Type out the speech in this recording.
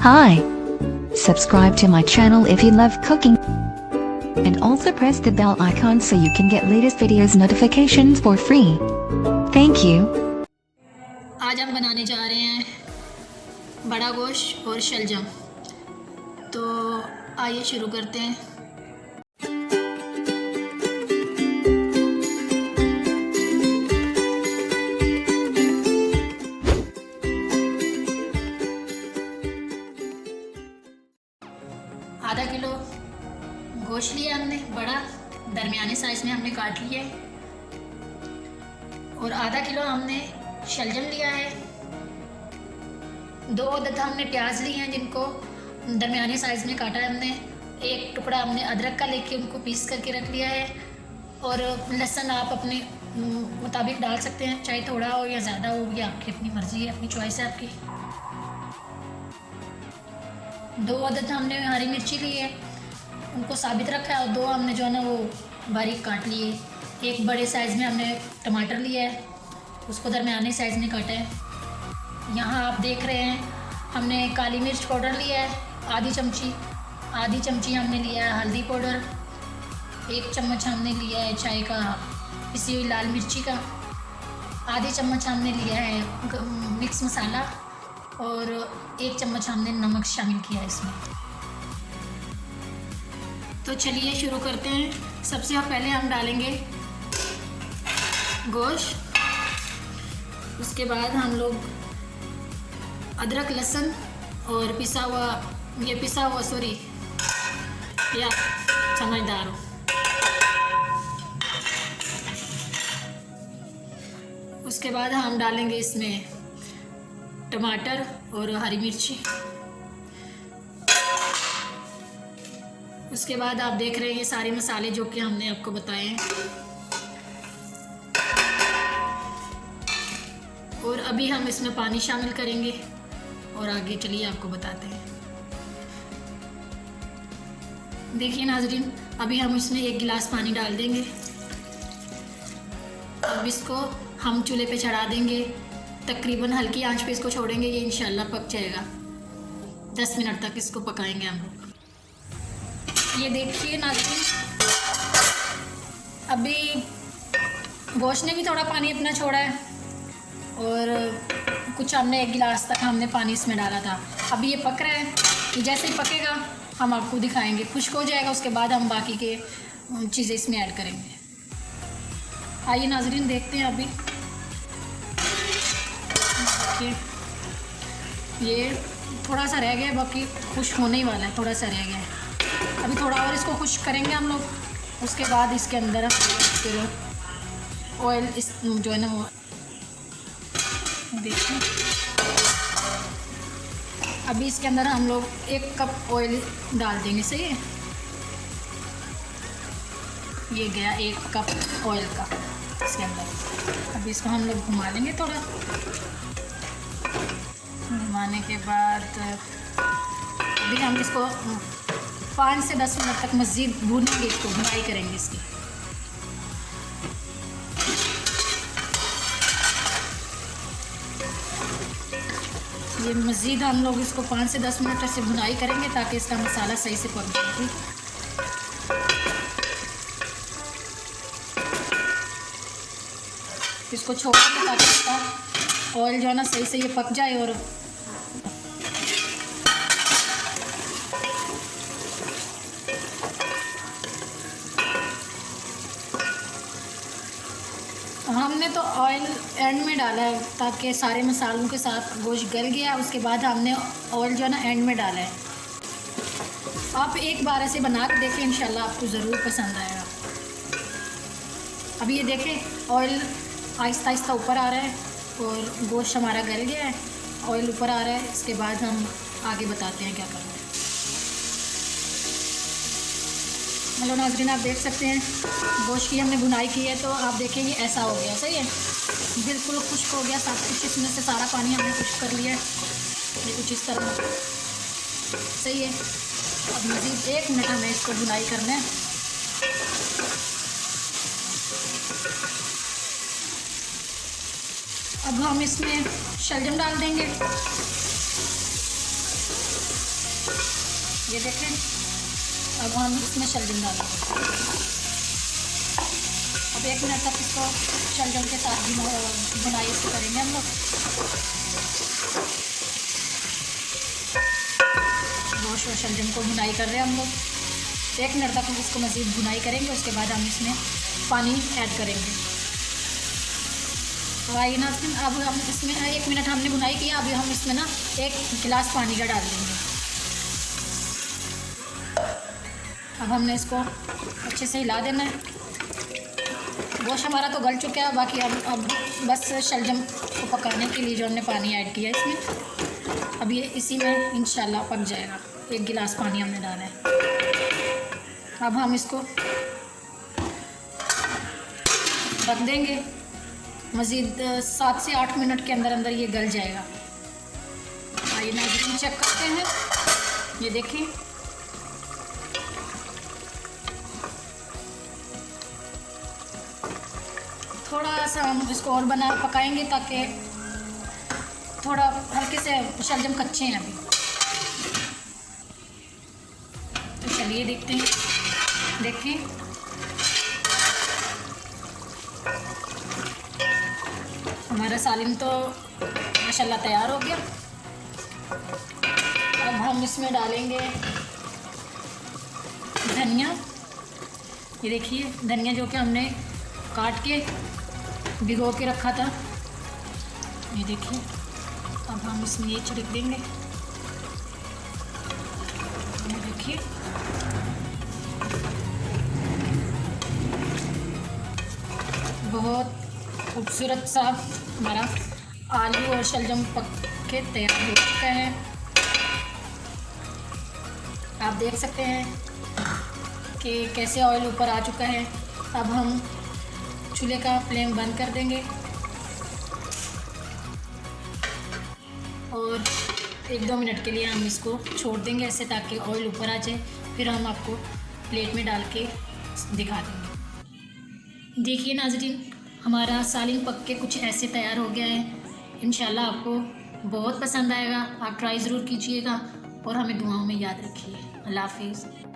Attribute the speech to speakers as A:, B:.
A: Hi. Subscribe to my channel if you love cooking. And also press the bell icon so you can get latest videos notifications for free. Thank you.
B: आज हम बनाने जा रहे हैं बड़ा गोश्त और शलजम। तो आइए शुरू करते हैं। आधा किलो गोश्त लिया हमने, बड़ा दरमियाने साइज में हमने काट लिया है। और आधा किलो हमने शलजम लिया है। 2 अदद हमने प्याज लिए हैं जिनको दरमियाने साइज में काटा है हमने। 1 टुकड़ा हमने अदरक का लेके उनको पीस करके रख लिया है। और लहसुन आप अपने मुताबिक डाल सकते हैं, चाहे थोड़ा हो या ज़्यादा हो, ये आपकी अपनी मर्ज़ी है, अपनी चॉइस है आपकी। 2 अदद हमने हरी मिर्ची ली है, उनको साबित रखा है। और 2 हमने जो है ना वो बारीक काट लिए। 1 बड़े साइज़ में हमने टमाटर लिया है, उसको दरमियाने साइज़ में काटा है। यहाँ आप देख रहे हैं हमने काली मिर्च पाउडर लिया है आधी चमची हमने लिया है हल्दी पाउडर। 1 चम्मच हमने लिया है चाय का पिसी हुई लाल मिर्ची का। आधी चम्मच हमने लिया है मिक्स मसाला। और 1 चम्मच हमने नमक शामिल किया है इसमें। तो चलिए शुरू करते हैं। सबसे पहले हम डालेंगे गोश्त, उसके बाद हम लोग अदरक लहसुन और पिसा हुआ या समझदार हो। उसके बाद हम डालेंगे इसमें टमाटर और हरी मिर्ची। उसके बाद आप देख रहे हैं ये सारे मसाले जो कि हमने आपको बताए हैं। और अभी हम इसमें पानी शामिल करेंगे और आगे चलिए आपको बताते हैं। देखिए नाजरीन, अभी हम इसमें 1 गिलास पानी डाल देंगे। अब इसको हम चूल्हे पे चढ़ा देंगे, तकरीबन हल्की आंच पे इसको छोड़ेंगे। ये इंशाल्लाह पक जाएगा। 10 मिनट तक इसको पकाएंगे हम लोग। ये देखिए नाज़रीन, अभी गोश्त ने भी थोड़ा पानी अपना छोड़ा है। और कुछ हमने 1 गिलास तक हमने पानी इसमें डाला था। अभी ये पक रहा है। ये जैसे ही पकेगा हम आपको दिखाएंगे। खुश्क हो जाएगा, उसके बाद हम बाकी के चीज़ें इसमें ऐड करेंगे। आइए नाज़रीन देखते हैं। अभी ये थोड़ा सा रह गया है, बाकी खुश्क होने ही वाला है। थोड़ा सा रह गया है, अभी थोड़ा और इसको खुश्क करेंगे हम लोग। उसके बाद इसके अंदर फिर ऑयल इस जो है ना वो देखिए। अभी इसके अंदर हम लोग 1 कप ऑयल डाल देंगे। सही है, ये गया 1 कप ऑयल का इसके अंदर। अभी इसको हम लोग घुमा लेंगे थोड़ा। घुमाने के बाद अभी हम इसको 5 से 10 मिनट तक मज़ीद भूनेंगे, इसको भुनाई करेंगे इसकी। ये मज़ीद हम लोग इसको 5 से 10 मिनट ऐसे भुनाई करेंगे ताकि इसका मसाला सही से पक जाए। इसको छोड़ेंगे ताकि इसका ऑयल जो है ना सही से ये पक जाए। और हमने तो ऑयल एंड में डाला है ताकि सारे मसालों के साथ गोश्त गल गया। उसके बाद हमने ऑयल जो है ना एंड में डाला है। आप एक बार ऐसे बना के देखें, इंशाल्लाह आपको ज़रूर पसंद आएगा। अभी ये देखें ऑयल आहिस्ता आहिस्ता ऊपर आ रहा है और गोश्त हमारा गल गया है, ऑयल ऊपर आ रहा है। इसके बाद हम आगे बताते हैं क्या करना है। हेलो नाज़रीन, आप देख सकते हैं गोश्त की हमने भुनाई की है। तो आप देखें ये ऐसा हो गया। सही है, बिल्कुल खुश्क हो गया सब कुछ। इसमें से सारा पानी हमने खुश्क कर लिया है। ये कुछ इस तरह सही है। अब मज़ीद 1 मिनट हमें इसको भुनाई करना है। अब हम इसमें शलजम डाल देंगे। ये देखें। अब हम इसमें शलजम डालेंगे। अब 1 मिनट तक इसको शलजम के साथ बुनाई इसको करेंगे हम लोग। गोश्त और शलजम को बुनाई कर रहे हैं हम लोग। 1 मिनट तक हम इसको मज़ीद बुनाई करेंगे। उसके बाद हम इसमें पानी ऐड करेंगे। तो आइए ना, अब हम इसमें 1 मिनट हमने बुनाई किया। अभी हम इसमें ना 1 गिलास पानी का डाल देंगे। अब हमने इसको अच्छे से हिला देना है। गोश्त हमारा तो गल चुका है। बाकी अब बस शलजम को पकाने के लिए जो हमने पानी ऐड किया है इसमें, अब ये इसी में इंशाल्लाह पक जाएगा। 1 गिलास पानी हमने डाला है। अब हम इसको रख देंगे। मज़ीद 7 से 8 मिनट के अंदर अंदर ये गल जाएगा। आइए नाज़रीन चेक करते हैं। ये देखिए, थोड़ा सा हम इसको और पकाएंगे ताकि थोड़ा हल्के से शलजम कच्चे हैं अभी। तो चलिए देखते हैं। देखिए, हमारा सालिम तो माशाल्लाह तैयार हो गया। अब हम इसमें डालेंगे धनिया। ये देखिए धनिया जो कि हमने काट के भिगो के रखा था। ये देखिए, अब हम इसमें ये छिड़क देंगे। ये देखिए, बहुत खूबसूरत सा हमारा आलू और शलजम पक के तैयार हो चुका है। आप देख सकते हैं कि कैसे ऑयल ऊपर आ चुका है। अब हम चूल्हे का फ्लेम बंद कर देंगे और 1-2 मिनट के लिए हम इसको छोड़ देंगे ऐसे, ताकि ऑयल ऊपर आ जाए। फिर हम आपको प्लेट में डाल के दिखा देंगे। देखिए नाज़रीन, हमारा सालिम पक के कुछ ऐसे तैयार हो गया है। इंशाल्लाह आपको बहुत पसंद आएगा। आप ट्राई ज़रूर कीजिएगा और हमें दुआओं में याद रखिए। अल्लाह हाफिज़।